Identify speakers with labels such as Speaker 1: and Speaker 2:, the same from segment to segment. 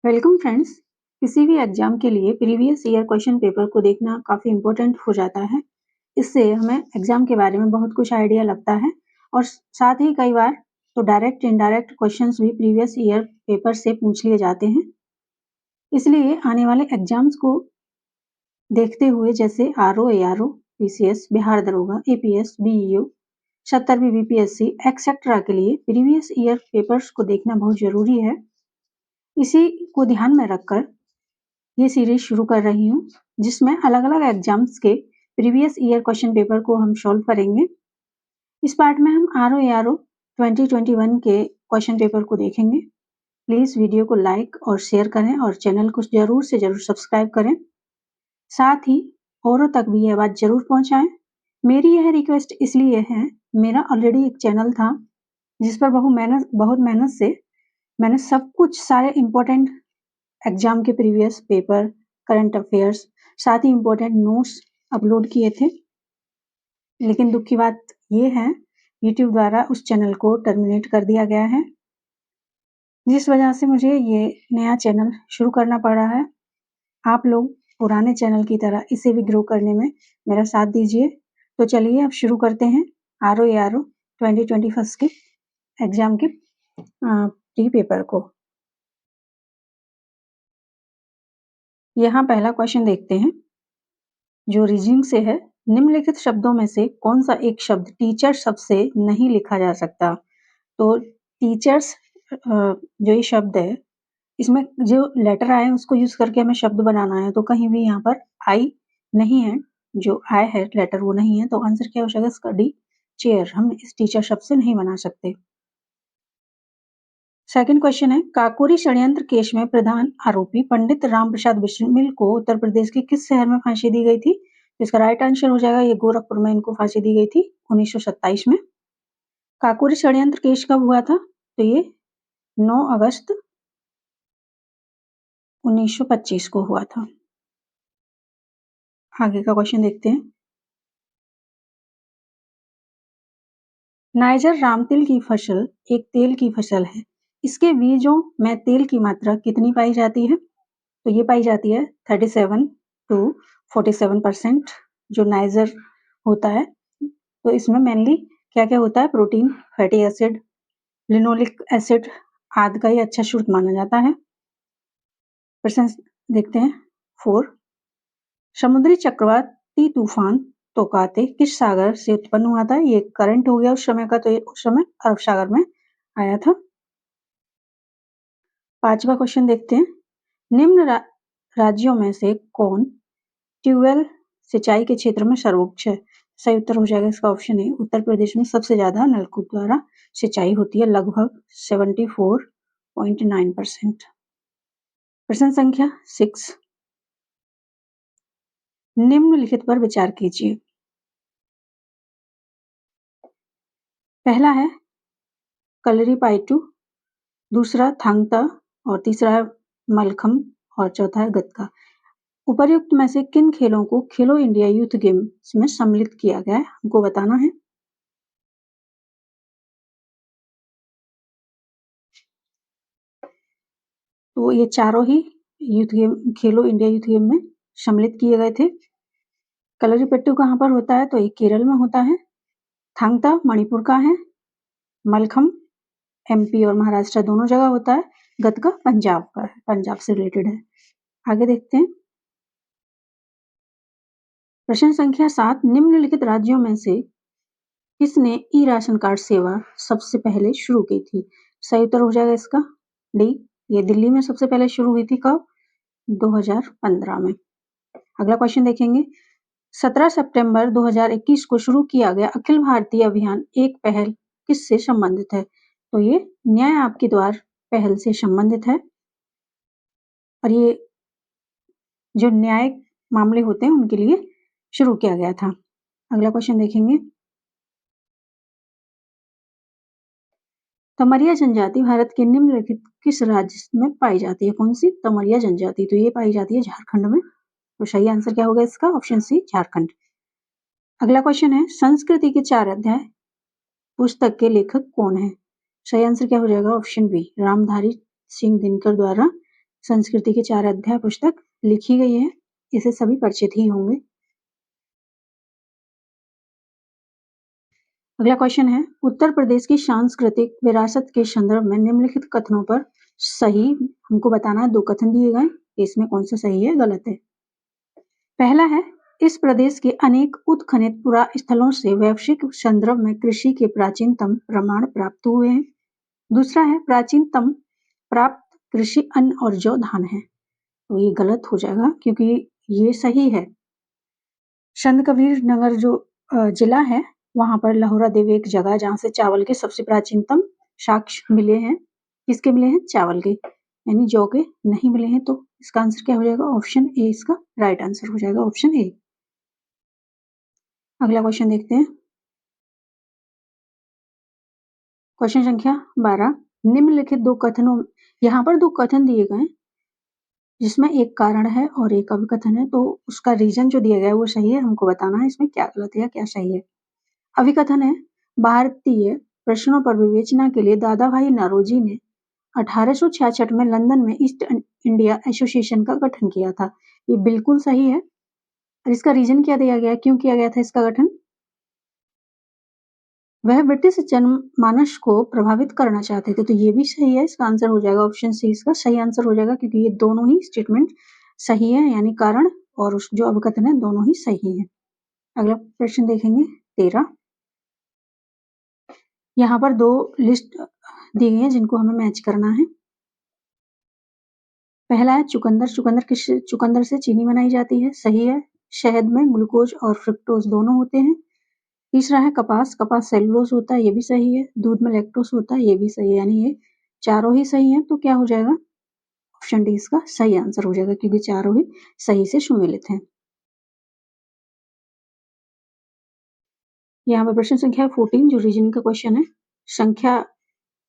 Speaker 1: Welcome friends. किसी भी exam के लिए प्रीवियस ईयर क्वेश्चन पेपर को देखना काफ़ी इम्पोर्टेंट हो जाता है। इससे हमें एग्जाम के बारे में बहुत कुछ आइडिया लगता है और साथ ही कई बार तो डायरेक्ट इनडायरेक्ट क्वेश्चंस भी प्रीवियस ईयर पेपर से पूछ लिए जाते हैं। इसलिए आने वाले एग्जाम्स को देखते हुए जैसे आरओ, एआरओ, पीसीएस, बिहार दरोगा, एपीएस, बीईओ, 70वीं बीपीएससी एक्सेट्रा के लिए प्रीवियस ईयर पेपर्स को देखना बहुत जरूरी है। इसी को ध्यान में रखकर ये सीरीज शुरू कर रही हूँ, जिसमें अलग अलग एग्जाम्स के प्रीवियस ईयर क्वेश्चन पेपर को हम सॉल्व करेंगे। इस पार्ट में हम आरओ एआरओ 2021 के क्वेश्चन पेपर को देखेंगे। प्लीज वीडियो को लाइक और शेयर करें और चैनल को जरूर से जरूर सब्सक्राइब करें। साथ ही औरों तक भी यह बात जरूर पहुंचाएं। मेरी यह रिक्वेस्ट इसलिए है, मेरा ऑलरेडी एक चैनल था जिस पर बहुत मेहनत से मैंने सब कुछ सारे इम्पोर्टेंट एग्जाम के प्रीवियस पेपर, करंट अफेयर्स, साथ ही इम्पोर्टेंट नोट्स अपलोड किए थे। लेकिन दुख की बात ये है, यूट्यूब द्वारा उस चैनल को टर्मिनेट कर दिया गया है, जिस वजह से मुझे ये नया चैनल शुरू करना पड़ा है। आप लोग पुराने चैनल की तरह इसे भी ग्रो करने में मेरा साथ दीजिए। तो चलिए अब शुरू करते हैं आरओ एआरओ 2021 के एग्जाम के प्री पेपर को। यहाँ पहला क्वेश्चन देखते हैं, जो रीजनिंग से है। निम्नलिखित शब्दों में से कौन सा एक शब्द टीचर शब्द से नहीं लिखा जा सकता? तो टीचर्स जो ये शब्द है, इसमें जो लेटर आए उसको यूज करके हमें शब्द बनाना है। तो कहीं भी यहाँ पर आई नहीं है, जो आई है लेटर वो नहीं है। तो आंसर क्या हो जाएगा इसका? D, chair. हम इस टीचर शब्द से नहीं बना सकते। सेकंड क्वेश्चन है, काकोरी षड्यंत्र केस में प्रधान आरोपी पंडित राम प्रसाद बिस्मिल को उत्तर प्रदेश के किस शहर में फांसी दी गई थी? इसका राइट आंसर हो जाएगा, ये गोरखपुर में इनको फांसी दी गई थी 1927 में। काकोरी षड्यंत्र केस कब हुआ था? तो ये 9 अगस्त 1925 को हुआ था। आगे का क्वेश्चन देखते हैं। नाइजर रामतिल की फसल एक तेल की फसल है। इसके बीजों में तेल की मात्रा कितनी पाई जाती है? तो ये पाई जाती है 37 to 47%। जो नाइजर होता है, तो इसमें मेनली क्या क्या होता है? Protein, fatty acid, linoleic acid आदि का ही अच्छा स्रोत माना जाता है। प्रश्न देखते हैं 4। समुद्री चक्रवाती तूफान तोकाते किस सागर से उत्पन्न हुआ था? ये करंट हो गया उस समय का, तो ये उस समय अरब सागर में आया था। 5वां क्वेश्चन देखते हैं, निम्न राज्यों में से कौन ट्यूबवेल सिंचाई के क्षेत्र में सर्वोच्च है? सही उत्तर हो जाएगा इसका ऑप्शन ए। उत्तर प्रदेश में सबसे ज्यादा नलकूप द्वारा सिंचाई होती है, लगभग 74.9%। प्रश्न संख्या 6, निम्नलिखित पर विचार कीजिए। पहला है कलरीपायटू, दूसरा थांगता और तीसरा है मलखम और चौथा है गतका। उपर्युक्त में से किन खेलों को खेलो इंडिया यूथ गेम्स में सम्मिलित किया गया है? हमको बताना है। तो ये चारों ही यूथ गेम खेलो इंडिया यूथ गेम में सम्मिलित किए गए थे। कलरीपयट्टू कहाँ पर होता है? तो ये केरल में होता है। थांगता मणिपुर का है। मलखम एमपी और महाराष्ट्र दोनों जगह होता है। गतका पंजाब का है, पंजाब से रिलेटेड है। आगे देखते हैं। प्रश्न संख्या 7, निम्नलिखित राज्यों में से किसने ई राशन कार्ड सेवा सबसे पहले शुरू की थी? सही उत्तर हो जाएगा इसका डी, ये दिल्ली में सबसे पहले शुरू हुई थी। कब? 2015 में। अगला क्वेश्चन देखेंगे। 17 सितंबर 2021 को शुरू किया गया अखिल भारतीय अभियान एक पहल किससे संबंधित है? तो ये न्याय आपके द्वार पहल से संबंधित है, और ये जो न्यायिक मामले होते हैं उनके लिए शुरू किया गया था। अगला क्वेश्चन देखेंगे। तमरिया जनजाति भारत के निम्नलिखित किस राज्य में पाई जाती है? कौन सी तमरिया जनजाति? तो ये पाई जाती है झारखंड में। तो सही आंसर क्या होगा इसका? Option C, Jharkhand. अगला क्वेश्चन है, संस्कृति के 4 अध्याय पुस्तक के लेखक कौन है? सही आंसर क्या हो जाएगा? ऑप्शन बी, रामधारी सिंह दिनकर द्वारा संस्कृति के 4 अध्याय पुस्तक लिखी गई है, इसे सभी परिचित ही होंगे। अगला क्वेश्चन है, उत्तर प्रदेश की सांस्कृतिक विरासत के संदर्भ में निम्नलिखित कथनों पर सही हमको बताना है। 2 कथन दिए गए, इसमें कौन सा सही है, गलत है। पहला है, इस प्रदेश के अनेक उत्खनित पुरा स्थलों से वैश्विक संदर्भ में कृषि के प्राचीनतम प्रमाण प्राप्त हुए हैं। दूसरा है, प्राचीनतम प्राप्त कृषि अन्न और जौ धान है। तो ये गलत हो जाएगा क्योंकि ये सही है। संत कबीर नगर जो जिला है, वहां पर लहोरा देवी एक जगह जहाँ से चावल के सबसे प्राचीनतम साक्ष्य मिले हैं। किसके मिले हैं? चावल के, यानी जौ के नहीं मिले हैं। तो इसका आंसर क्या हो जाएगा? ऑप्शन ए इसका राइट आंसर हो जाएगा, ऑप्शन ए। अगला क्वेश्चन देखते हैं, क्वेश्चन संख्या 12। निम्नलिखित 2 कथनों, यहाँ पर 2 कथन दिए गए जिसमें एक कारण है और एक अभिकथन है, तो उसका रीजन जो दिया गया है वो सही है, हमको बताना है इसमें क्या गलत है या क्या सही है। अभिकथन है, भारतीय प्रश्नों पर विवेचना के लिए दादा भाई नौरोजी ने 1866 में लंदन में ईस्ट इंडिया एसोसिएशन का गठन किया था। ये बिल्कुल सही है। और इसका रीजन क्या दिया गया, क्यों किया गया था इसका गठन? वह ब्रिटिश जनमानस को प्रभावित करना चाहते थे। तो ये भी सही है, इसका आंसर हो जाएगा ऑप्शन सी इसका सही आंसर हो जाएगा, क्योंकि ये दोनों ही स्टेटमेंट सही है, यानी कारण और उस जो अभिकथन है दोनों ही सही है। अगला प्रश्न देखेंगे 13। यहाँ पर 2 लिस्ट दी गई है जिनको हमें मैच करना है। पहला है चुकंदर, चुकंदर से चीनी बनाई जाती है, सही है। शहद में ग्लूकोज और फ्रुक्टोज दोनों होते हैं। तीसरा है कपास, कपास सेलुलोज होता है, ये भी सही है। दूध में लैक्टोज होता है, ये भी सही है। यानी ये चारों ही सही है। तो क्या हो जाएगा? ऑप्शन डी इसका सही आंसर हो जाएगा, क्योंकि चारों ही सही से सुमेलित हैं। यहाँ पर प्रश्न संख्या 14 जो रीजनिंग का क्वेश्चन है, संख्या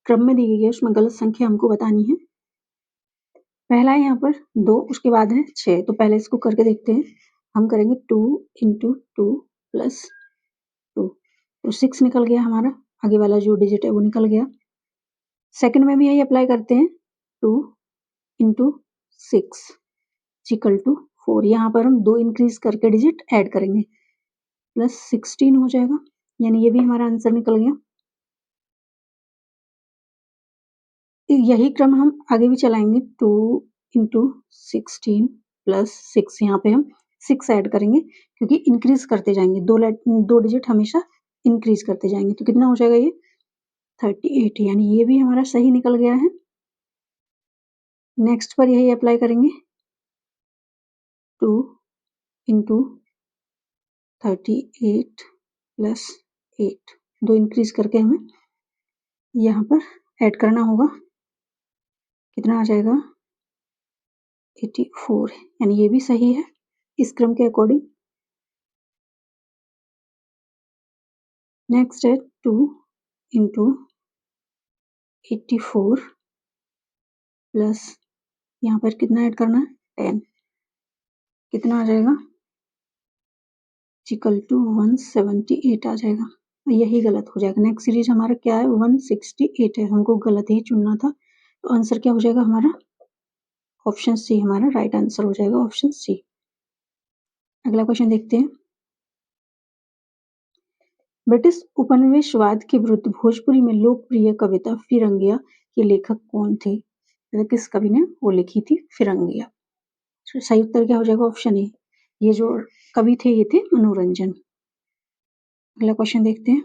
Speaker 1: क्रम में दी गई है, उसमें गलत संख्या हमको बतानी है। पहला है यहाँ पर 2, उसके बाद है 6। तो पहले इसको करके देखते हैं। हम करेंगे 2 × 2 + 2, तो 6 निकल गया हमारा, आगे वाला जो डिजिट है वो निकल गया। सेकंड में भी यही अप्लाई करते हैं, 2 × 6 = 4। यहाँ पर हम 2 इंक्रीज करके डिजिट ऐड करेंगे, +16 हो जाएगा, यानी ये भी हमारा आंसर निकल गया। यही क्रम हम आगे भी चलाएंगे, 2 × 16 + 6। यहाँ पे हम 6 ऐड करेंगे, क्योंकि इंक्रीज करते जाएंगे, 2 डिजिट हमेशा इंक्रीज करते जाएंगे। तो कितना हो जाएगा ये? 38, यानी ये भी हमारा सही निकल गया है। नेक्स्ट पर यही अप्लाई करेंगे, 2 × 38 + 8, 2 इंक्रीज करके हमें यहाँ पर ऐड करना होगा। कितना आ जाएगा? 84, यानी ये भी सही है इस क्रम के अकॉर्डिंग। नेक्स्ट है 2 × 84 प्लस यहाँ पर कितना ऐड करना है? 10, कितना आ जाएगा? = 178 आ जाएगा। यही गलत हो जाएगा। नेक्स्ट सीरीज हमारा क्या है? 168 है, हमको गलत ही चुनना था। तो आंसर क्या हो जाएगा हमारा? ऑप्शन सी हमारा राइट आंसर हो जाएगा, ऑप्शन सी। अगला क्वेश्चन देखते हैं, ब्रिटिश उपनिवेशवाद के विरुद्ध भोजपुरी में लोकप्रिय कविता फिरंगिया के लेखक कौन थे? किस कवि ने वो लिखी थी फिरंगिया? सही उत्तर क्या हो जाएगा? Option A. ये जो कवि थे ये थे मनोरंजन। अगला क्वेश्चन देखते हैं,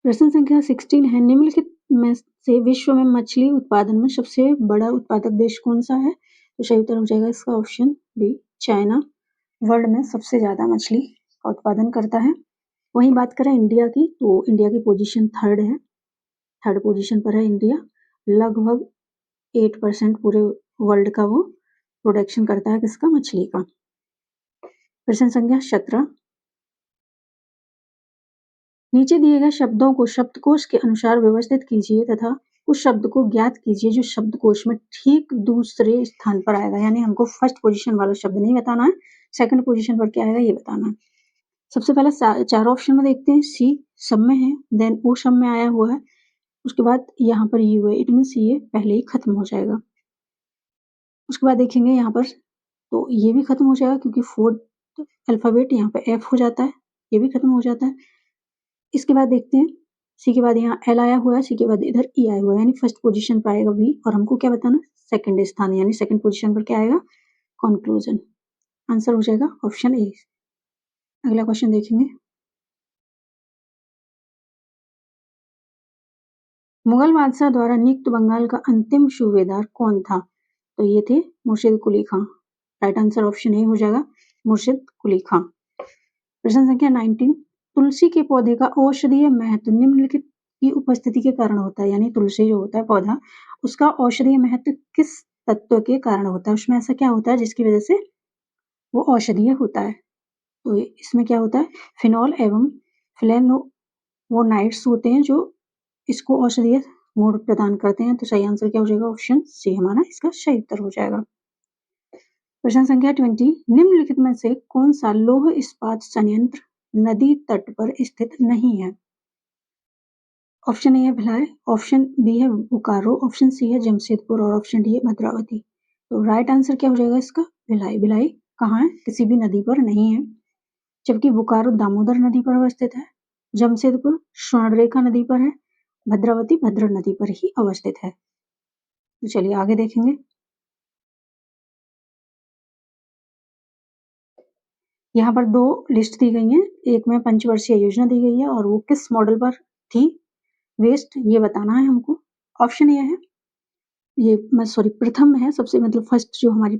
Speaker 1: प्रश्न संख्या 16 है, निम्नलिखित में से विश्व में मछली उत्पादन में सबसे बड़ा उत्पादक देश कौन सा है? तो सही उत्तर हो जाएगा इसका ऑप्शन बी, चाइना वर्ल्ड में सबसे ज्यादा मछली का उत्पादन करता है। वहीं बात करें इंडिया की, तो इंडिया की पोजीशन 3rd है, 3rd पोजीशन पर है इंडिया। लगभग 8% पूरे वर्ल्ड का वो प्रोडक्शन करता है, किसका? मछली का। प्रश्न संख्या 17, नीचे दिए गए शब्दों को शब्दकोश के अनुसार व्यवस्थित कीजिए तथा उस शब्द को ज्ञात कीजिए जो शब्दकोश में ठीक दूसरे स्थान पर आएगा। यानी हमको फर्स्ट पोजीशन वाला शब्द नहीं बताना है, सेकंड पोजीशन पर क्या आएगा ये बताना है। सबसे पहले 4 ऑप्शन में देखते हैं, सी सब में है, देन ओ सब में आया हुआ है, उसके बाद यहाँ पर यू है, इट मीन्स ये पहले ही खत्म हो जाएगा। उसके बाद देखेंगे यहाँ पर, तो ये भी खत्म हो जाएगा क्योंकि फोर्थ अल्फ़ाबेट यहाँ पे एफ हो जाता है, ये भी खत्म हो जाता है। इसके बाद देखते हैं, सी के बाद यहाँ एल आया हुआ है, सी के बाद इधर ई आया हुआ है, यानी फर्स्ट पोजीशन पर आएगा बी, और हमको क्या बताना, सेकंड स्थान, यानी सेकंड पोजीशन पर क्या आएगा, कंक्लूजन। आंसर हो जाएगा ऑप्शन ए। अगला क्वेश्चन देखेंगे, मुगल बादशाह द्वारा नियुक्त बंगाल का अंतिम सूबेदार कौन था? तो ये थे मुर्शिद कुली खां। राइट आंसर ऑप्शन ए हो जाएगा, मुर्शिद कुली खां। प्रश्न संख्या 19, तुलसी के पौधे का औषधीय महत्व निम्नलिखित की उपस्थिति के कारण होता है, यानी तुलसी जो होता है पौधा, उसका औषधीय महत्व किस तत्व के कारण होता है, उसमें ऐसा क्या होता है जिसकी वजह से वो औषधीय होता है? तो इसमें क्या होता है, फिनॉल एवं फ्लेवोनोइड्स होते हैं जो इसको औषधीय गुण प्रदान करते हैं। तो सही आंसर क्या हो जाएगा, ऑप्शन सी हमारा इसका सही उत्तर हो जाएगा। प्रश्न संख्या 20, निम्नलिखित में से कौन सा लौह इस्पात संयंत्र नदी तट पर स्थित नहीं है? ऑप्शन ए है भिलाई, ऑप्शन बी है बोकारो, ऑप्शन सी है जमशेदपुर और ऑप्शन डी है भद्रावती। तो राइट आंसर क्या हो जाएगा इसका, भिलाई। भिलाई कहाँ है, किसी भी नदी पर नहीं है, जबकि बोकारो दामोदर नदी पर अवस्थित है, जमशेदपुर स्वर्णरेखा नदी पर है, भद्रावती भद्रा नदी पर ही अवस्थित है। तो चलिए आगे देखेंगे, यहाँ पर दो लिस्ट दी गई हैं, एक में पंचवर्षीय योजना दी गई है और वो किस मॉडल पर थी, वेस्ट, ये बताना है हमको। ऑप्शन ये है, ये प्रथम है, सबसे मतलब फर्स्ट जो हमारी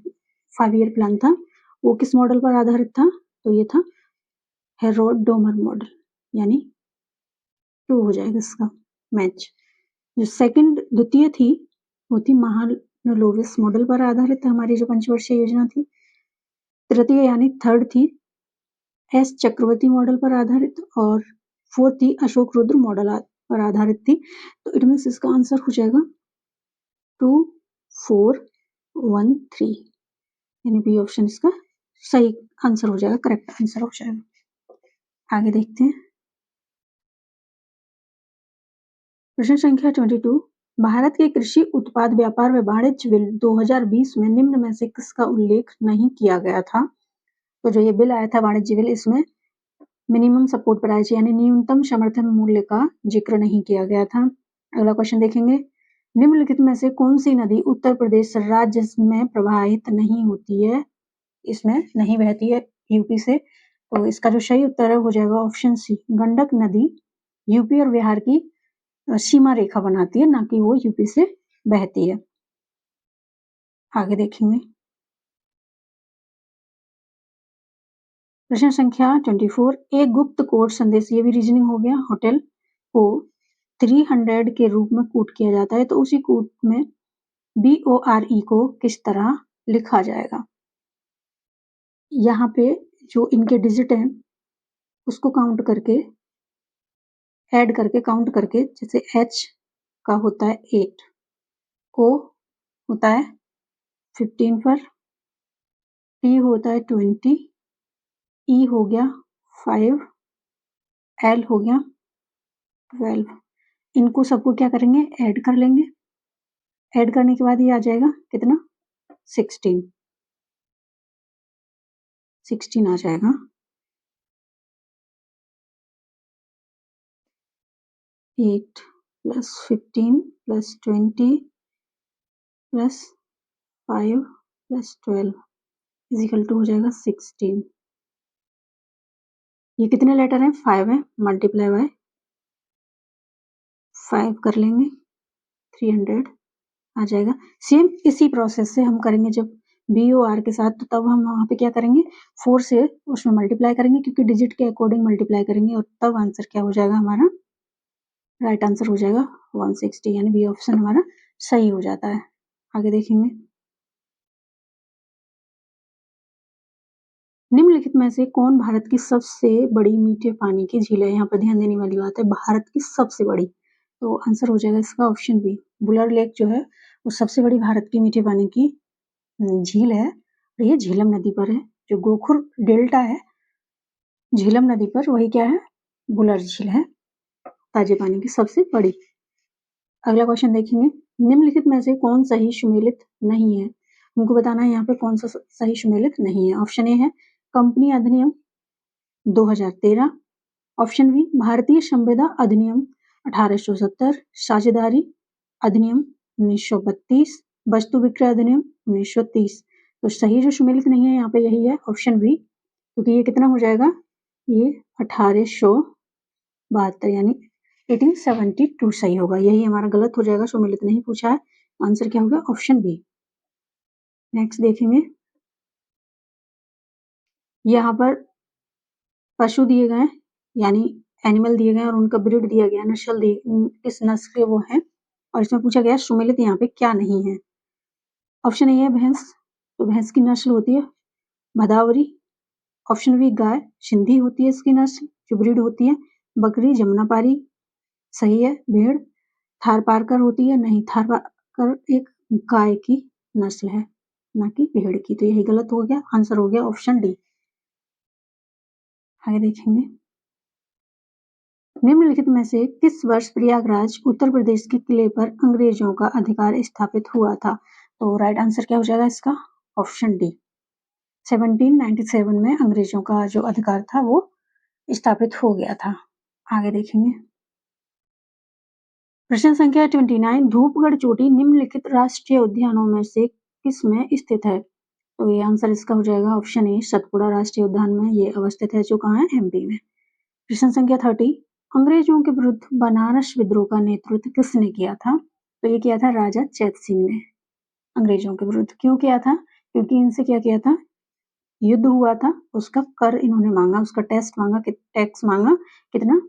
Speaker 1: 5 ईयर प्लान था वो किस मॉडल पर आधारित था, तो ये था हेरोड डोमर मॉडल, यानी 2 हो जाएगा इसका मैच। जो सेकंड द्वितीय थी वो थी महालनोबिस मॉडल पर आधारित था, हमारी जो पंचवर्षीय योजना थी। तृतीय यानी थर्ड थी एस चक्रवर्ती मॉडल पर आधारित, और फोर्थ थी अशोक रुद्र मॉडल पर आधारित थी। तो इट मीन्स इसका आंसर हो जाएगा 2413, यानी बी ऑप्शन इसका सही आंसर हो जाएगा, करेक्ट आंसर हो जाएगा। आगे देखते हैं, प्रश्न संख्या 22, भारत के कृषि उत्पाद व्यापार व वाणिज्य बिल 2020 में निम्न में से किसका उल्लेख नहीं किया गया था? तो जो ये बिल आया था वाणिज्य बिल, इसमें मिनिमम सपोर्ट प्राइस यानी न्यूनतम समर्थन मूल्य का जिक्र नहीं किया गया था। अगला क्वेश्चन देखेंगे, निम्नलिखित में से कौन सी नदी उत्तर प्रदेश राज्य में प्रवाहित नहीं होती है, इसमें नहीं बहती है यूपी से? तो इसका जो सही उत्तर है हो जाएगा ऑप्शन सी, गंडक नदी यूपी और बिहार की सीमा रेखा बनाती है, ना कि वो यूपी से बहती है। आगे देखेंगे, प्रश्न संख्या 24, एक गुप्त कोड संदेश, ये भी रीजनिंग हो गया, होटल को 300 के रूप में कोड किया जाता है, तो उसी कोड में BORE को किस तरह लिखा जाएगा? यहाँ पे जो इनके डिजिट हैं उसको काउंट करके, ऐड करके, काउंट करके, जैसे H का होता है 8, O होता है 15 पर, T होता है 20, E हो गया 5, L हो गया 12। इनको सबको क्या करेंगे, ऐड कर लेंगे। ऐड करने के बाद ये आ जाएगा कितना, 16 आ जाएगा। 8 + 15 + 20 + 5 + 12 इक्वल टू हो जाएगा 16। ये कितने लेटर हैं, 5 है, मल्टीप्लाई बाय 5 कर लेंगे, 300 आ जाएगा। सेम इसी प्रोसेस से हम करेंगे जब BOR के साथ, तो तब हम वहाँ पे क्या करेंगे, 4 से उसमें मल्टीप्लाई करेंगे, क्योंकि डिजिट के अकॉर्डिंग मल्टीप्लाई करेंगे, और तब आंसर क्या हो जाएगा हमारा, राइट आंसर हो जाएगा 160, यानी बी ऑप्शन हमारा सही हो जाता है। आगे देखेंगे, निम्नलिखित में से कौन भारत की सबसे बड़ी मीठे पानी की झील है? यहाँ पर ध्यान देने वाली बात है, भारत की सबसे बड़ी, तो आंसर हो जाएगा इसका ऑप्शन बी, बुलर लेक जो है वो सबसे बड़ी भारत की मीठे पानी की झील है, और ये झीलम नदी पर है। जो गोखुर डेल्टा है झीलम नदी पर, वही क्या है, बुलर झील है, ताजे पानी की सबसे बड़ी। अगला क्वेश्चन देखेंगे, निम्नलिखित में से कौन सही सुमेलित नहीं है? हमको बताना है यहाँ पे कौन सा सही सुमेलित नहीं है। ऑप्शन ए है कंपनी अधिनियम 2013, ऑप्शन बी भारतीय संविदा अधिनियम 1870, साझेदारी अधिनियम 1932, वस्तु विक्रय अधिनियम 1930। तो सही जो सुमेलित नहीं है यहाँ पे यही है ऑप्शन बी, क्योंकि ये कितना हो जाएगा, ये 1872 यानी 1872 सही होगा। यही हमारा गलत हो जाएगा, सुमेलित नहीं पूछा है। आंसर क्या होगा, ऑप्शन बी। नेक्स्ट देखेंगे, यहाँ पर पशु दिए गए यानी एनिमल दिए गए और उनका ब्रीड दिया गया, नस्ल दी, किस नस्ल के वो हैं, और इसमें पूछा गया सुमेलित यहाँ पे क्या नहीं है। ऑप्शन ए है भैंस, तो भैंस की नस्ल होती है भदावरी। ऑप्शन बी गाय, सिंधी होती है इसकी नस्ल जो ब्रीड होती है। बकरी, जमुनापारी, सही है। भेड़ थारपारकर होती है, नहीं, थारपारकर एक गाय की नस्ल है ना कि भेड़ की, तो यही गलत हो गया। आंसर हो गया ऑप्शन डी। आगे देखेंगे, निम्नलिखित में से किस वर्ष प्रयागराज उत्तर प्रदेश के किले पर अंग्रेजों का अधिकार स्थापित हुआ था? तो राइट आंसर क्या हो जाएगा इसका, ऑप्शन डी। 1797 में अंग्रेजों का जो अधिकार था वो स्थापित हो गया था। आगे देखेंगे, प्रश्न संख्या 29, धूपगढ़ चोटी निम्नलिखित राष्ट्रीय उद्यानों में से किस में स्थित है? तो ये आंसर इसका हो जाएगा ऑप्शन ए, सतपुड़ा राष्ट्रीय उद्यान में ये अवस्थित है, जो कहाँ है, एमपी में। प्रश्न संख्या 30, अंग्रेजों के विरुद्ध बनारस विद्रोह का नेतृत्व किसने किया था? तो ये किया था राजा चैत सिंह ने अंग्रेजों के विरुद्ध। क्यों किया था? क्योंकि इनसे क्या किया था, युद्ध हुआ था, उसका कर इन्होंने मांगा, उसका टैक्स मांगा कितना,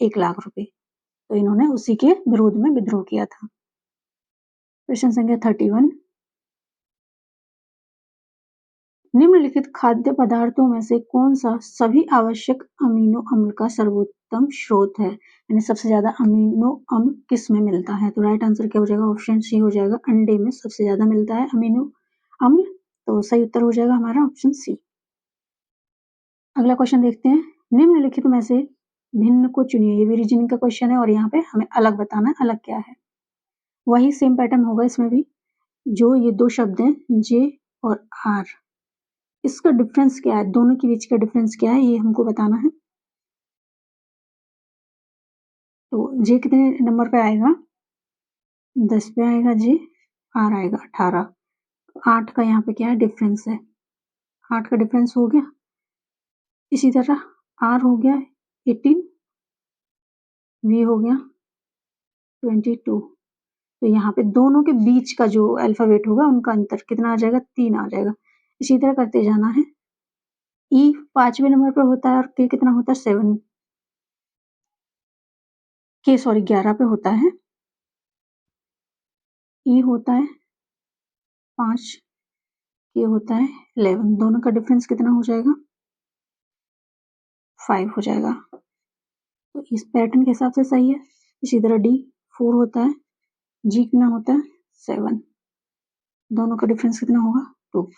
Speaker 1: 1 लाख रुपए, तो इन्होंने उसी के विरोध में विद्रोह किया था। प्रश्न संख्या 31, निम्नलिखित खाद्य पदार्थों में से कौन सा सभी आवश्यक अमीनो अम्ल का सर्वोत्तम स्रोत है, यानी सबसे ज्यादा अमीनो अम्ल किस में मिलता है? तो राइट आंसर क्या हो जाएगा, ऑप्शन सी हो जाएगा, अंडे में सबसे ज्यादा मिलता है अमीनो अम्ल, तो सही उत्तर हो जाएगा हमारा ऑप्शन सी। अगला क्वेश्चन देखते हैं, निम्नलिखित में से भिन्न को चुनिए। ये भी रीजनिंग का क्वेश्चन है और यहाँ पे हमें अलग बताना है, अलग क्या है। वही सेम पैटर्न होगा इसमें भी, जो ये दो शब्द हैं जे और आर, इसका डिफरेंस क्या है, दोनों के बीच का डिफरेंस क्या है, ये हमको बताना है। तो जे कितने नंबर पे आएगा, 10 पे आएगा जे, आर आएगा 18। 8 का यहाँ पे क्या है, डिफरेंस है, 8 का डिफरेंस हो गया। इसी तरह आर हो गया 18, वी हो गया 22। तो यहाँ पे दोनों के बीच का जो अल्फाबेट होगा उनका अंतर कितना आ जाएगा, 3 आ जाएगा। इसी तरह करते जाना है। ई 5वें नंबर पर होता है और के कितना होता है, 7 के, सॉरी 11 पे होता है। ई होता है 5, के होता है 11, दोनों का डिफरेंस कितना हो जाएगा, 5 हो जाएगा। तो इस पैटर्न के हिसाब से सही है। इसी तरह डी 4 होता है, जी कितना होता है 7, दोनों का डिफरेंस कितना होगा 2।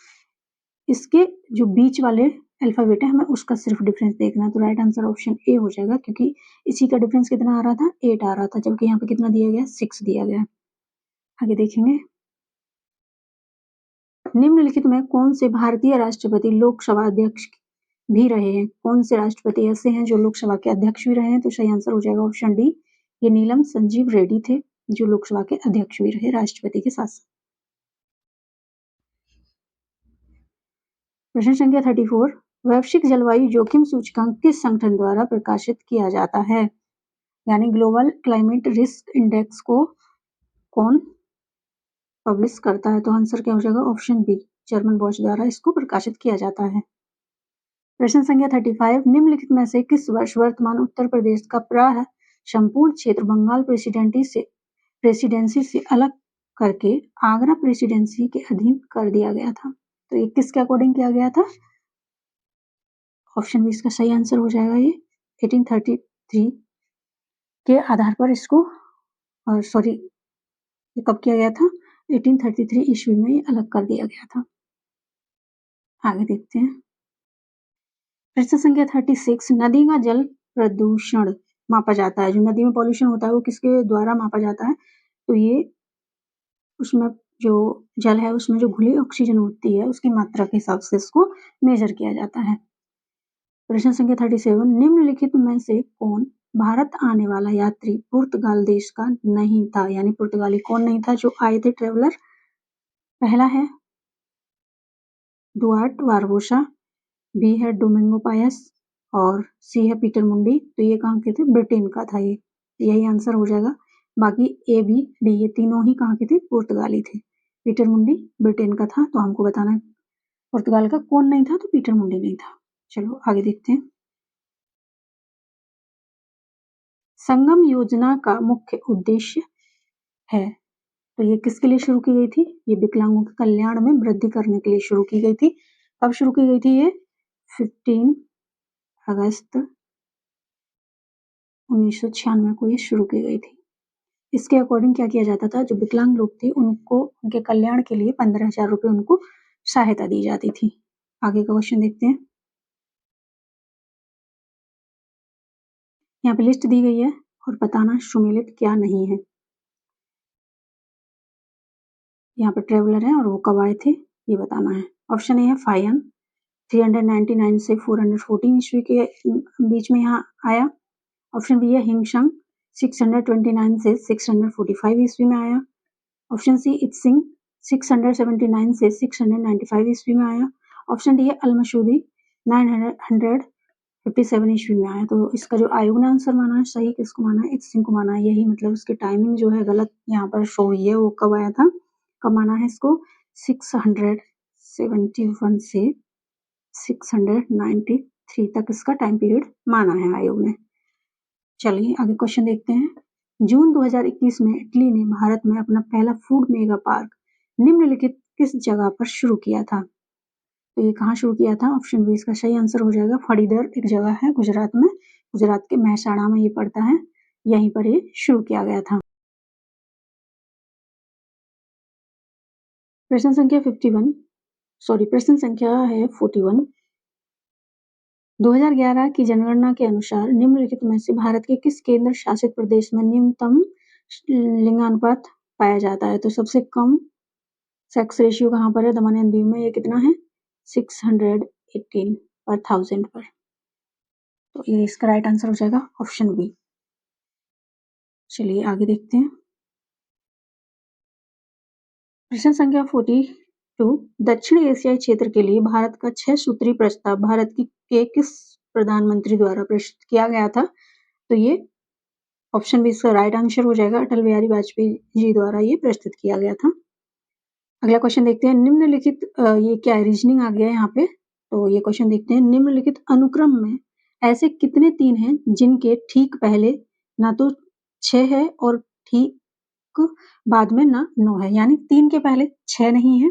Speaker 1: इसके जो बीच वाले अल्फाबेट है हमें उसका सिर्फ डिफरेंस देखना है, तो राइट आंसर ऑप्शन ए हो जाएगा, क्योंकि इसी का डिफरेंस कितना आ रहा था, 8 आ रहा था, जबकि यहाँ पे कितना दिया गया, 6 दिया गया। आगे देखेंगे, निम्नलिखित में कौन से भारतीय राष्ट्रपति लोकसभा अध्यक्ष भी रहे हैं? कौन से राष्ट्रपति ऐसे हैं जो लोकसभा के अध्यक्ष भी रहे हैं? तो सही आंसर हो जाएगा ऑप्शन डी, ये नीलम संजीव रेड्डी थे, जो लोकसभा के अध्यक्ष भी रहे राष्ट्रपति के साथ साथ। प्रश्न संख्या 34, वैश्विक जलवायु जोखिम सूचकांक किस संगठन द्वारा प्रकाशित किया जाता है? यानी ग्लोबल क्लाइमेट रिस्क इंडेक्स को कौन पब्लिश करता है? तो आंसर क्या हो जाएगा, ऑप्शन बी, जर्मन वॉच द्वारा इसको प्रकाशित किया जाता है। प्रश्न संख्या 35, निम्नलिखित में से किस वर्ष वर्तमान उत्तर प्रदेश का प्राय संपूर्ण क्षेत्र बंगाल प्रेसिडेंसी से अलग करके आगरा प्रेसिडेंसी के अधीन कर दिया गया था? तो ये किसके अकॉर्डिंग किया गया था? ऑप्शन बी इसका सही आंसर हो जाएगा, ये 1833 के आधार पर इसको, और सॉरी ये कब किया गया था, 1833 ईस्वी में ये अलग कर दिया गया था। आगे देखते हैं, प्रश्न संख्या 36, नदी का जल प्रदूषण मापा जाता है, जो नदी में पॉल्यूशन होता है वो किसके द्वारा मापा जाता है? तो ये उसमें जो जल है उसमें जो घुली ऑक्सीजन होती है उसकी मात्रा के हिसाब से इसको मेजर किया जाता है। प्रश्न संख्या 37 निम्नलिखित में से कौन भारत आने वाला यात्री पुर्तगाल देश का नहीं था, यानी पुर्तगाली कौन नहीं था जो आए थे ट्रेवलर? पहला है डुआर्ट बारबोसा, बी है डोमिंगो पायस और सी है पीटर मुंडी। तो ये कहाँ के थे? ब्रिटेन का था ये, यही आंसर हो जाएगा। बाकी ए बी डी ये तीनों ही कहाँ के थे? पुर्तगाली थे। पीटर मुंडी ब्रिटेन का था, तो हमको बताना है पुर्तगाल का कौन नहीं था, तो पीटर मुंडी नहीं था। चलो आगे देखते हैं। संगम योजना का मुख्य उद्देश्य है, तो ये किसके लिए शुरू की गई थी? ये विकलांगों के कल्याण में वृद्धि करने के लिए शुरू की गई थी। कब शुरू की गई थी ये? 15 अगस्त 1996 को ये शुरू की गई थी। इसके अकॉर्डिंग क्या किया जाता था? जो विकलांग लोग थे उनको उनके कल्याण के लिए 15,000 रुपये उनको सहायता दी जाती थी। आगे का क्वेश्चन देखते हैं। यहाँ पे लिस्ट दी गई है और बताना सुमेलित क्या नहीं है। यहाँ पे ट्रेवलर है और वो कब आए थे ये बताना है। ऑप्शन ए है फायन 399 से 414 ईस्वी के बीच में यहाँ आया। ऑप्शन बी है हिंगशंग 629 से 645 ईस्वी में आया। ऑप्शन सी इत्सिंग 679 से 695 ईस्वी में आया। ऑप्शन डी है अलमशूदी 957 ईस्वी में आया। तो इसका जो आयोग ने आंसर माना है, सही किसको माना है? इत्सिंग को माना है। यही मतलब उसकी टाइमिंग जो है गलत यहाँ पर शो हुई है। वो कब आया था, कब माना है इसको? 671 से 693 तक इसका टाइम पीरियड माना है आयोग ने। चलिए आगे क्वेश्चन देखते हैं। जून 2021 में इटली ने भारत में अपना पहला फूड मेगा पार्क निम्नलिखित किस जगह पर शुरू किया था? तो ये कहाँ शुरू किया था? ऑप्शन बी इसका सही आंसर हो जाएगा। फड़ीदर एक जगह है गुजरात में, गुजरात के महसाणा में ये पड़ता है, यहीं पर ये शुरू किया गया था। प्रश्न संख्या 41 2011 की जनगणना के अनुसार निम्नलिखित में से भारत के किस केंद्र शासित प्रदेश में न्यूनतम लिंगानुपात पाया जाता है? तो सबसे कम सेक्स रेशियो कहाँ पर है? दमन एंड दीव में। ये कितना है? 618 पर 1000 पर। तो ये इसका राइट आंसर हो जाएगा ऑप्शन बी। चलिए आगे देखते हैं। प्रश्न संख्या 42 दक्षिण एशियाई क्षेत्र के लिए भारत का 6 सूत्री प्रस्ताव भारत के किस प्रधानमंत्री द्वारा प्रस्तुत किया गया था? तो ये ऑप्शन बी इसका राइट आंसर हो जाएगा। अटल बिहारी वाजपेयी जी द्वारा ये प्रस्तुत किया गया था। अगला क्वेश्चन देखते हैं। निम्नलिखित ये क्या है? रीजनिंग आ गया है यहाँ पे। तो ये क्वेश्चन देखते हैं। निम्नलिखित अनुक्रम में ऐसे कितने 3 हैं जिनके ठीक पहले ना तो 6 है और ठीक बाद में ना 9 है, यानी 3 के पहले 6 नहीं है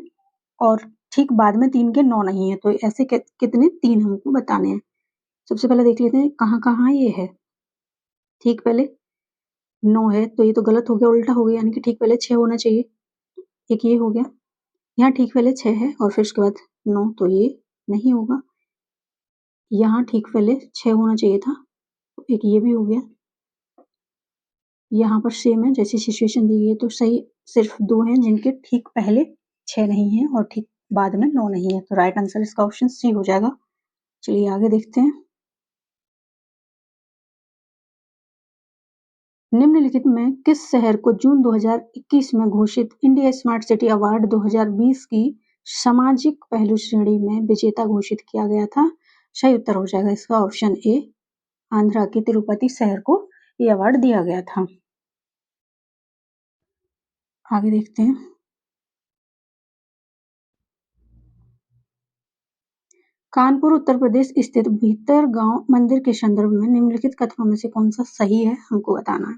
Speaker 1: और ठीक बाद में 3 के 9 नहीं है। तो ऐसे कितने 3 हमको बताने हैं। सबसे पहले देख लेते हैं कहाँ कहाँ ये है। ठीक पहले 9 है, तो ये तो गलत हो गया, उल्टा हो गया, यानी कि ठीक पहले 6 होना चाहिए। एक ये हो गया, यहाँ ठीक पहले 6 है और फिर उसके बाद 9, तो ये नहीं होगा। यहाँ ठीक पहले 6 होना चाहिए था, तो एक ये भी हो गया। यहाँ पर सेम है जैसी सिचुएशन दी गई है, तो सही सिर्फ 2 हैं जिनके ठीक पहले 6 नहीं है और ठीक बाद में 9 नहीं है। तो राइट आंसर इसका ऑप्शन सी हो जाएगा। चलिए आगे देखते हैं। निम्नलिखित में किस शहर को जून 2021 में घोषित इंडिया स्मार्ट सिटी अवार्ड 2020 की सामाजिक पहलू श्रेणी में विजेता घोषित किया गया था? सही उत्तर हो जाएगा इसका ऑप्शन ए। आंध्रा के तिरुपति शहर को ये अवार्ड दिया गया था। आगे देखते हैं। कानपुर उत्तर प्रदेश स्थित भीतर गांव मंदिर के संदर्भ में निम्नलिखित कथनों में से कौन सा सही है हमको बताना है।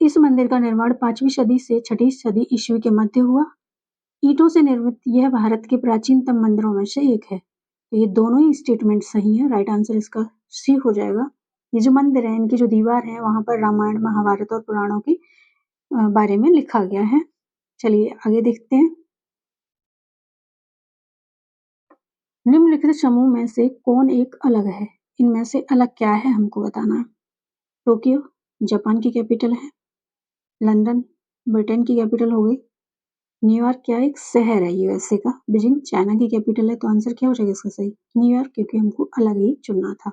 Speaker 1: इस मंदिर का निर्माण 5वीं सदी से 6वीं सदी ईस्वी के मध्य हुआ। ईंटों से निर्मित यह भारत के प्राचीनतम मंदिरों में से एक है। तो ये दोनों ही स्टेटमेंट सही है। राइट आंसर इसका सी हो जाएगा। ये जो मंदिर है इनकी जो दीवार है वहां पर रामायण महाभारत और पुराणों की बारे में लिखा गया है। चलिए आगे देखते हैं। निम्नलिखित समूह में से कौन एक अलग है? इनमें से अलग क्या है हमको बताना है। टोक्यो जापान की कैपिटल है। लंदन ब्रिटेन की कैपिटल हो गई। न्यूयॉर्क क्या है? एक शहर है यूएसए का। बीजिंग चाइना की कैपिटल है, तो आंसर क्या हो जाएगा इसका सही? न्यूयॉर्क, क्योंकि हमको अलग ही चुनना था।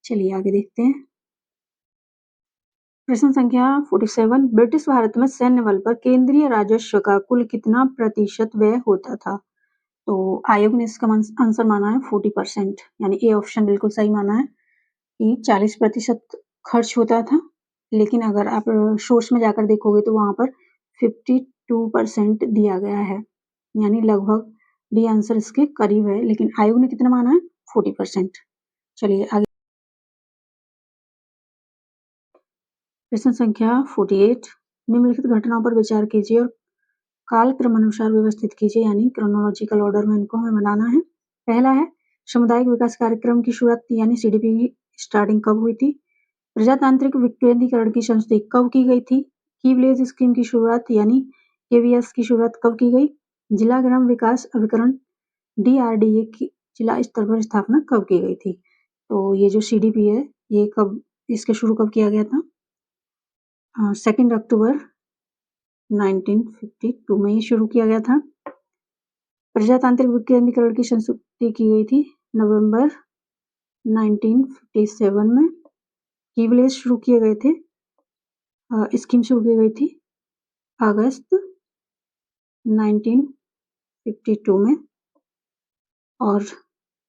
Speaker 1: चलिए आगे देखते हैं। प्रश्न संख्या 47, ब्रिटिश भारत में सैन्य बल पर केंद्रीय राजस्व का कुल कितना प्रतिशत व्यय होता था? तो आयोग ने इसका आंसर माना है 40%, यानी ए ऑप्शन बिल्कुल सही माना है कि 40% खर्च होता था। लेकिन अगर आप सोर्स में जाकर देखोगे तो वहां पर 52% दिया गया है, यानी लगभग डी आंसर इसके करीब है, लेकिन आयोग ने कितना माना है? 40%। चलिए आगे। प्रश्न संख्या 48, निम्नलिखित घटनाओं पर विचार कीजिए और कालक्रम अनुसार व्यवस्थित कीजिए, यानी क्रोनोलॉजिकल ऑर्डर में इनको हमें बनाना है। पहला है सामुदायिक विकास कार्यक्रम की शुरुआत यानी सीडीपी की स्टार्टिंग कब हुई थी? प्रजातांत्रिक विकेंद्रीकरण की संस्तुति कब की गई थी? की विलेज स्कीम की शुरुआत यानी केवीएस की शुरुआत कब की गई? जिला ग्राम विकास अभिकरण डीआरडीए की जिला स्तर पर स्थापना कब की गई थी? तो ये जो सीडीपी है ये कब इसके शुरू कब किया गया था? 2 अक्टूबर 1952 में ये शुरू किया गया था। प्रजातांत्रिक विकेंद्रीकरण की संस्तुति की गई थी नवंबर 1957 में। की विलेज शुरू किए गए थे, स्कीम शुरू की गई थी अगस्त 1952 में। और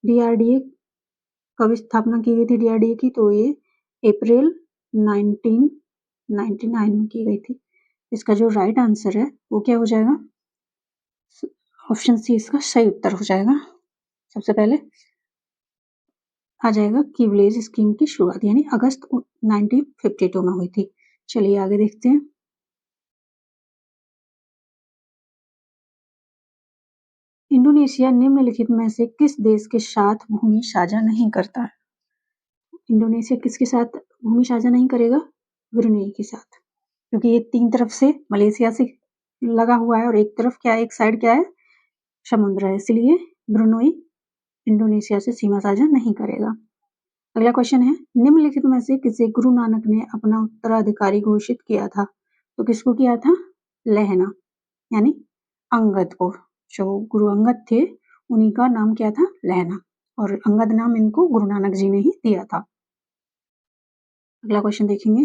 Speaker 1: डीआरडीए कब स्थापना की गई थी डीआरडीए की? तो ये अप्रैल 1999 में की गई थी। इसका जो राइट आंसर है वो क्या हो जाएगा? ऑप्शन सी इसका सही उत्तर हो जाएगा। सबसे पहले आ जाएगा की विलेज स्कीम की शुरुआत यानी अगस्त 1952 में हुई थी। चलिए आगे देखते हैं। इंडोनेशिया निम्नलिखित में से किस देश के साथ भूमि साझा नहीं करता है? इंडोनेशिया किसके साथ भूमि साझा नहीं करेगा? ब्रुनेई के साथ, क्योंकि ये तीन तरफ से मलेशिया से लगा हुआ है और एक तरफ क्या है, एक साइड क्या है, समुद्र है, इसलिए ब्रुनेई इंडोनेशिया से सीमा साझा नहीं करेगा। अगला क्वेश्चन है, निम्नलिखित में से किसे गुरु नानक ने अपना उत्तराधिकारी घोषित किया था? तो किसको किया था? लहना यानी अंगद को। जो गुरु अंगद थे उन्हीं का नाम क्या था? लहना, और अंगद नाम इनको गुरु नानक जी ने ही दिया था। अगला क्वेश्चन देखेंगे,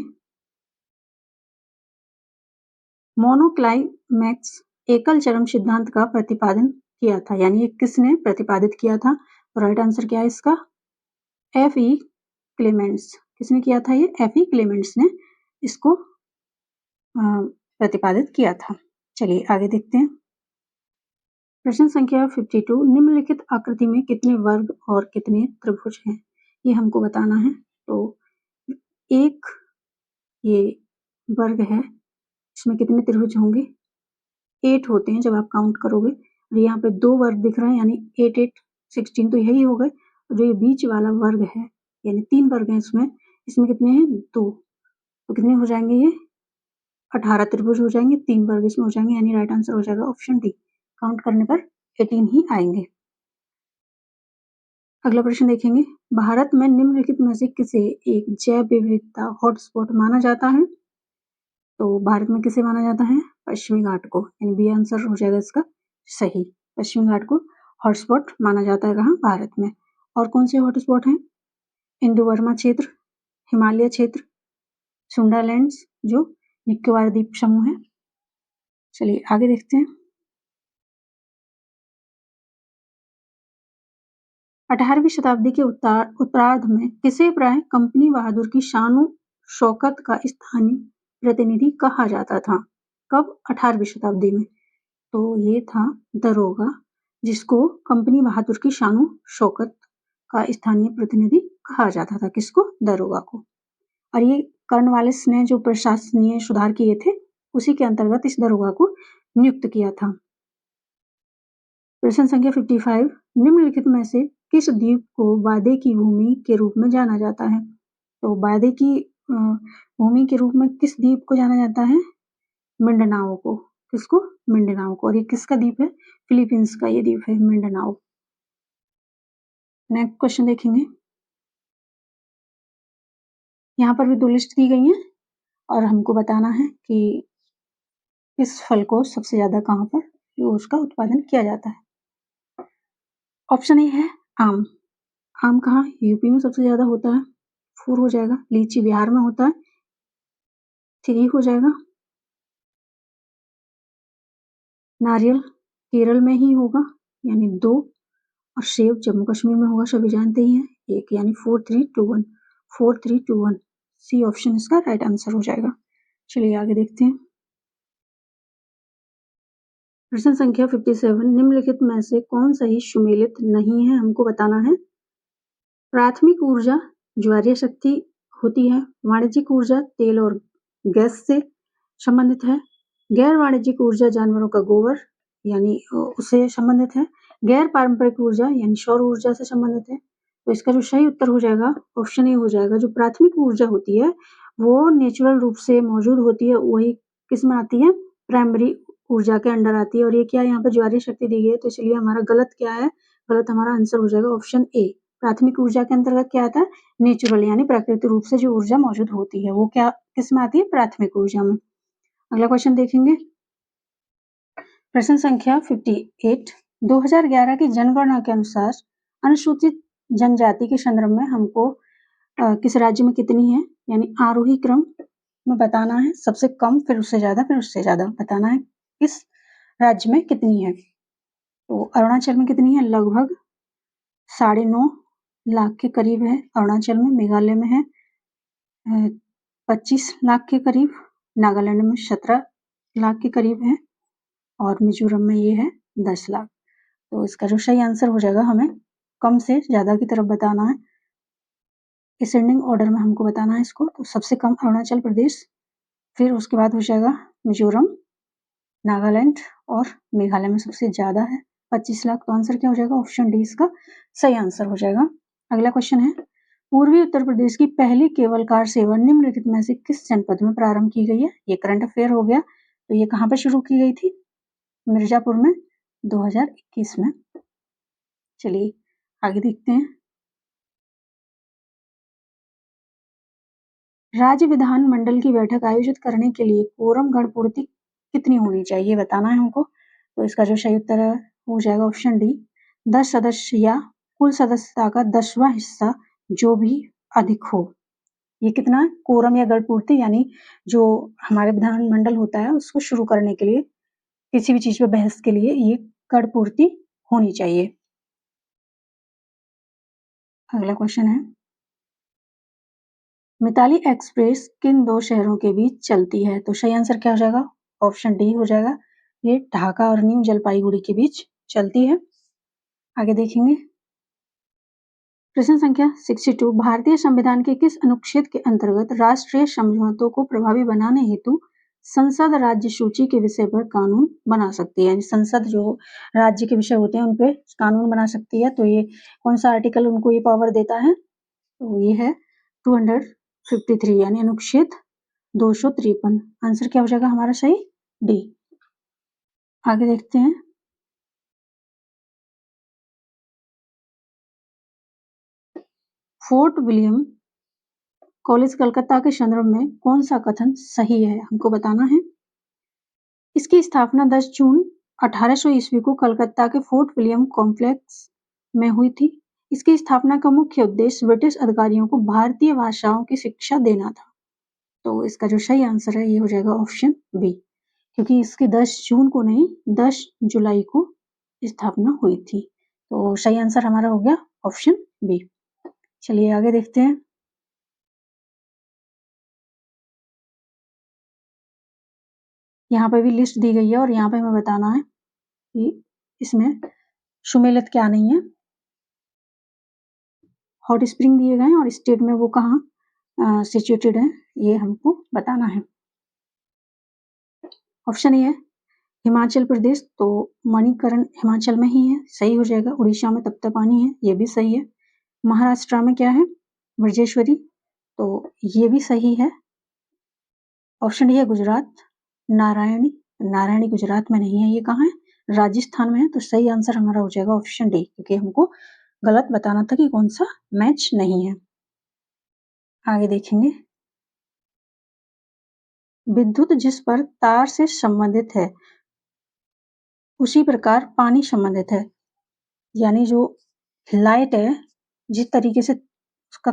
Speaker 1: मोनोक्लाइमैक्स एकल चरम सिद्धांत का प्रतिपादन किया था, यानी ये किसने प्रतिपादित किया था? राइट आंसर क्या है इसका? F E Clements. किसने किया था ये? एफ ई क्लेमेंट्स ने इसको प्रतिपादित किया था। चलिए आगे देखते हैं। प्रश्न संख्या 52, निम्नलिखित आकृति में कितने वर्ग और कितने त्रिभुज हैं? ये हमको बताना है। तो एक ये वर्ग है, इसमें कितने त्रिभुज होंगे? 8 होते हैं जब आप काउंट करोगे। और यहाँ पे 2 वर्ग दिख रहे हैं, यानी 8 8 16, तो यही हो गए। और जो ये बीच वाला वर्ग है यानी 3 वर्ग हैं इसमें कितने हैं? 2। तो कितने हो जाएंगे ये? 18 त्रिभुज हो जाएंगे। 3 वर्ग इसमें हो जाएंगे, यानी राइट आंसर हो जाएगा ऑप्शन डी। काउंट करने पर 18 ही आएंगे। अगला प्रश्न देखेंगे, भारत में निम्नलिखित में से किसे एक जैव विविधता हॉटस्पॉट माना जाता है? तो भारत में किसे माना जाता है? पश्चिमी घाट को, यानी बी आंसर हो जाएगा इसका सही। पश्चिमी घाट को हॉटस्पॉट माना जाता है कहाँ? भारत में। और कौन से हॉटस्पॉट हैं? इंडो बर्मा क्षेत्र, हिमालय क्षेत्र, सुंडालैंड्स जो निकोबार द्वीप समूह है। चलिए आगे देखते हैं। 18वीं शताब्दी के उत्तरार्ध में किसे प्राय कंपनी बहादुर की शान शौकत का स्थानीय प्रतिनिधि कहा जाता था? कब? 18वीं शताब्दी में। तो ये था दरोगा, जिसको कंपनी बहादुर की शान शौकत का स्थानीय प्रतिनिधि कहा जाता था। किसको? दरोगा को। और ये कर्नवालिस ने जो प्रशासनीय सुधार किए थे उसी के अंतर्गत इस दरोगा को नियुक्त किया था। प्रश्न संख्या 55, निम्नलिखित में से किस द्वीप को वादे की भूमि के रूप में जाना जाता है? तो वादे की भूमि के रूप में किस द्वीप को जाना जाता है? मिंडनाओ को। किसको? मिंडनाओ को। और ये किसका द्वीप है? फिलीपींस का ये द्वीप है मिंडनाओ। नेक्स्ट क्वेश्चन देखेंगे, यहाँ पर भी 2 लिस्ट दी गई हैं और हमको बताना है कि इस फल को सबसे ज़्यादा कहाँ पर उसका उत्पादन किया जाता है? ऑप्शन ए है आम। आम कहाँ? यूपी में सबसे ज़्यादा होता है, 4 हो जाएगा। लीची बिहार में होता है, 3 हो जाएगा। नारियल केरल में ही होगा, यानी 2। और सेब जम्मू कश्मीर में होगा, सभी जानते ही हैं, 1, यानी 4, 3, 2, 1। 4, 3, 2, 1 सी ऑप्शन इसका राइट आंसर हो जाएगा। चलिए आगे देखते हैं। प्रश्न संख्या 57, निम्नलिखित में से कौन सही सुमेलित नहीं है, हमको बताना है। प्राथमिक ऊर्जा ज्वारीय शक्ति होती है। वाणिज्यिक ऊर्जा तेल और गैस से संबंधित है। गैर वाणिज्यिक ऊर्जा जानवरों का गोबर यानी उससे संबंधित है। गैर पारंपरिक ऊर्जा यानी सौर ऊर्जा से संबंधित है। तो इसका जो सही उत्तर हो जाएगा ऑप्शन ए हो जाएगा। जो प्राथमिक ऊर्जा होती है वो नेचुरल रूप से मौजूद होती है, वही किस में आती है? प्राइमरी ऊर्जा के अंडर आती है। और ये क्या यहाँ पर ज्वारीय शक्ति दी गई है, तो इसलिए हमारा गलत क्या है? गलत हमारा आंसर हो जाएगा ऑप्शन ए। प्राथमिक ऊर्जा के अंतर्गत क्या आता है? नेचुरल यानी प्राकृतिक रूप से जो ऊर्जा मौजूद होती है वो क्या किस में आती है? प्राथमिक ऊर्जा में। अगला क्वेश्चन देखेंगे। प्रश्न संख्या 58, 2011 की जनगणना के अनुसार अनुसूचित जनजाति के संदर्भ में हमको किस राज्य में कितनी है, यानी आरोही क्रम में बताना है। सबसे कम, फिर उससे ज्यादा, फिर उससे ज्यादा बताना है किस राज्य में कितनी है। तो अरुणाचल में कितनी है? लगभग 9.5 लाख के करीब है अरुणाचल में। मेघालय में है 25 लाख के करीब। नागालैंड में 17 लाख के करीब है। और मिजोरम में ये है 10 लाख। तो इसका जो सही आंसर हो जाएगा, हमें कम से ज्यादा की तरफ बताना है। डिसेंडिंग ऑर्डर में हमको बताना है इसको। तो सबसे कम अरुणाचल प्रदेश, फिर उसके बाद हो जाएगा मिजोरम, नागालैंड और मेघालय में सबसे ज्यादा है 25 लाख। तो आंसर क्या हो जाएगा? ऑप्शन डी इसका सही आंसर हो जाएगा। अगला क्वेश्चन है, पूर्वी उत्तर प्रदेश की पहली केबल कार सेवा निम्नलिखित में से किस जनपद में प्रारंभ की गई है? ये करंट अफेयर हो गया। तो ये कहाँ पर शुरू की गई थी? मिर्जापुर में 2021 में। चलिए आगे देखते हैं। राज्य विधान मंडल की बैठक आयोजित करने के लिए कोरम गणपूर्ति कितनी होनी चाहिए, बताना है हमको। तो इसका जो सही उत्तर हो जाएगा ऑप्शन डी, 10 सदस्य या कुल सदस्यता का 10वां हिस्सा जो भी अधिक हो। ये कितना है? कोरम या गणपूर्ति, यानी जो हमारे विधानमंडल होता है उसको शुरू करने के लिए, किसी भी चीज पे बहस के लिए ये गणपूर्ति होनी चाहिए। अगला क्वेश्चन है, मिताली एक्सप्रेस किन 2 शहरों के बीच चलती है? तो सही आंसर क्या हो जाएगा? ऑप्शन डी हो जाएगा। ये ढाका और न्यू जलपाईगुड़ी के बीच चलती है। आगे देखेंगे। प्रश्न संख्या 62, भारतीय संविधान के किस अनुच्छेद के अंतर्गत राष्ट्रीय समझौतों को प्रभावी बनाने हेतु संसद राज्य सूची के विषय पर कानून बना सकती है? संसद जो राज्य के विषय होते हैं उन पे कानून बना सकती है। तो ये कौन सा आर्टिकल उनको ये पावर देता है? तो ये है 253, यानी अनुच्छेद 253। आंसर क्या हो जाएगा हमारा सही? डी। आगे देखते हैं। फोर्ट विलियम कॉलेज कलकत्ता के संदर्भ में कौन सा कथन सही है, हमको बताना है। इसकी स्थापना 10 जून 1800 ईस्वी को कलकत्ता के फोर्ट विलियम कॉम्प्लेक्स में हुई थी। इसकी स्थापना का मुख्य उद्देश्य ब्रिटिश अधिकारियों को भारतीय भाषाओं की शिक्षा देना था। तो इसका जो सही आंसर है ये हो जाएगा ऑप्शन बी, क्योंकि इसकी 10 जून को नहीं 10 जुलाई को स्थापना हुई थी। तो सही आंसर हमारा हो गया ऑप्शन बी। चलिए आगे देखते हैं। यहाँ पे भी लिस्ट दी गई है और यहाँ पे हमें बताना है कि इसमें सुमेलित क्या नहीं है। हॉट स्प्रिंग दिए गए हैं और स्टेट में वो कहाँ सिचुएटेड है ये हमको बताना है। ऑप्शन ए है हिमाचल प्रदेश, तो मणिकरण हिमाचल में ही है, सही हो जाएगा। उड़ीसा में तप्तपानी है, ये भी सही है। महाराष्ट्र में क्या है? ब्रजेश्वरी, तो ये भी सही है। ऑप्शन डी है गुजरात नारायणी, नारायणी गुजरात में नहीं है, ये कहाँ है? राजस्थान में है। तो सही आंसर हमारा हो जाएगा ऑप्शन डी, क्योंकि हमको गलत बताना था कि कौन सा मैच नहीं है। आगे देखेंगे। विद्युत जिस पर तार से संबंधित है, उसी प्रकार पानी संबंधित है। यानी जो लाइट है, जिस तरीके से उसका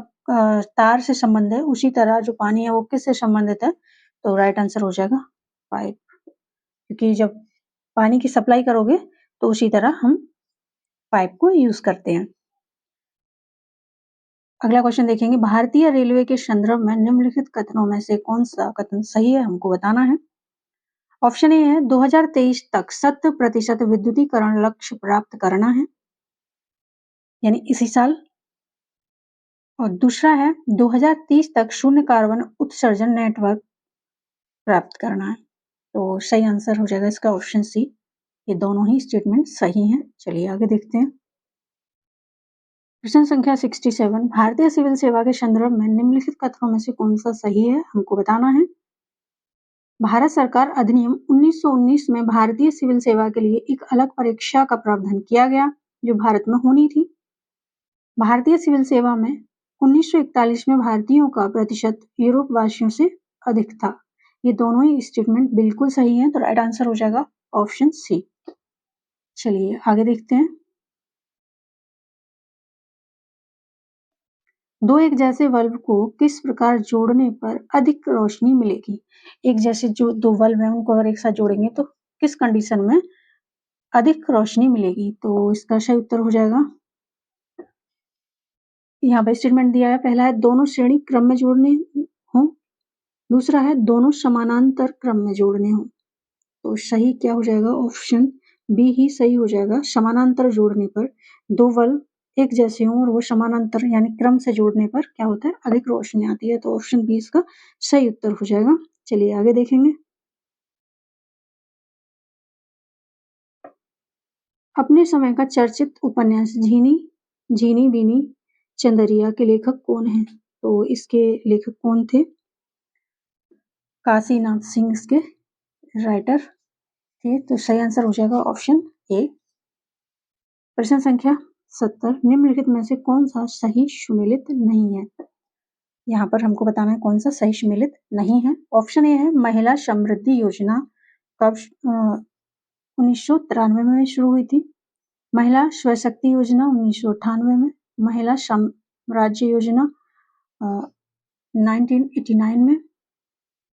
Speaker 1: तार से संबंध है, उसी तरह जो पानी है वो किससे संबंधित है? तो राइट आंसर हो जाएगा पाइप, क्योंकि जब पानी की सप्लाई करोगे तो उसी तरह हम पाइप को यूज करते हैं। अगला क्वेश्चन देखेंगे, भारतीय रेलवे के संदर्भ में निम्नलिखित कथनों में से कौन सा कथन सही है, हमको बताना है। ऑप्शन ए है 2023 तक 100% विद्युतीकरण लक्ष्य प्राप्त करना है, यानी इसी साल। और दूसरा है 2030 तक शून्य कार्बन उत्सर्जन नेटवर्क प्राप्त करना है। तो सही आंसर हो जाएगा इसका ऑप्शन सी। ये दोनों ही स्टेटमेंट सही हैं। चलिए आगे देखते हैं। प्रश्न संख्या 67, भारतीय सिविल सेवा के संदर्भ में निम्नलिखित कथनों में से कौन सा सही है, हमको बताना है। भारत सरकार अधिनियम 1919 में भारतीय सिविल सेवा के लिए एक अलग परीक्षा का प्रावधान किया गया, जो भारत में होनी थी। भारतीय सिविल सेवा में 1941 में भारतीयों का प्रतिशत यूरोप वासियों से अधिक था। ये दोनों ही स्टेटमेंट बिल्कुल सही हैं, तो राइट आंसर हो जाएगा ऑप्शन सी। चलिए आगे देखते हैं। दो एक जैसे बल्ब को किस प्रकार जोड़ने पर अधिक रोशनी मिलेगी? एक जैसे जो दो बल्ब हैं उनको अगर एक साथ जोड़ेंगे तो किस कंडीशन में अधिक रोशनी मिलेगी? तो इसका सही उत्तर हो जाएगा, यहाँ पर स्टेटमेंट दिया है। पहला है दोनों श्रेणी क्रम में जोड़ने हों, दूसरा है दोनों समानांतर क्रम में जोड़ने हों। तो सही क्या हो जाएगा? ऑप्शन बी ही सही हो जाएगा। समानांतर जोड़ने पर दो बल्ब एक जैसे हों और वो समानांतर यानी क्रम से जोड़ने पर क्या होता है? अधिक रोशनी आती है। तो ऑप्शन बी इसका सही उत्तर हो जाएगा। चलिए आगे देखेंगे। अपने समय का चर्चित उपन्यास झीनी बीनी चंदरिया के लेखक कौन हैं? तो इसके लेखक कौन थे? काशीनाथ सिंह इसके राइटर थे। तो सही आंसर हो जाएगा ऑप्शन ए। प्रश्न संख्या 70, निम्नलिखित में से कौन सा सही सुमेलित नहीं है? यहाँ पर हमको बताना है कौन सा सही सुमेलित नहीं है। ऑप्शन ए है महिला समृद्धि योजना कब 1993 में शुरू हुई थी। महिला स्वशक्ति योजना 1998 में। महिला साम्राज्य योजना 1989 में।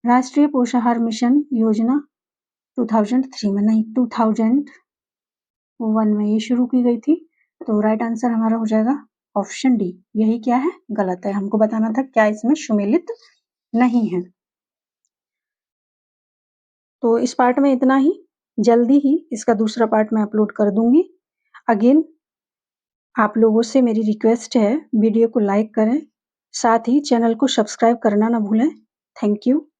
Speaker 1: राष्ट्रीय पोषाहार मिशन योजना 2003 में, नहीं 2001 में ये शुरू की गई थी। तो राइट आंसर हमारा हो जाएगा ऑप्शन डी। यही क्या है? गलत है। हमको बताना था क्या इसमें सुमेलित नहीं है। तो इस पार्ट में इतना ही। जल्दी ही इसका दूसरा पार्ट मैं अपलोड कर दूंगी। अगेन आप लोगों से मेरी रिक्वेस्ट है, वीडियो को लाइक करें, साथ ही चैनल को सब्सक्राइब करना ना भूलें। Thank you.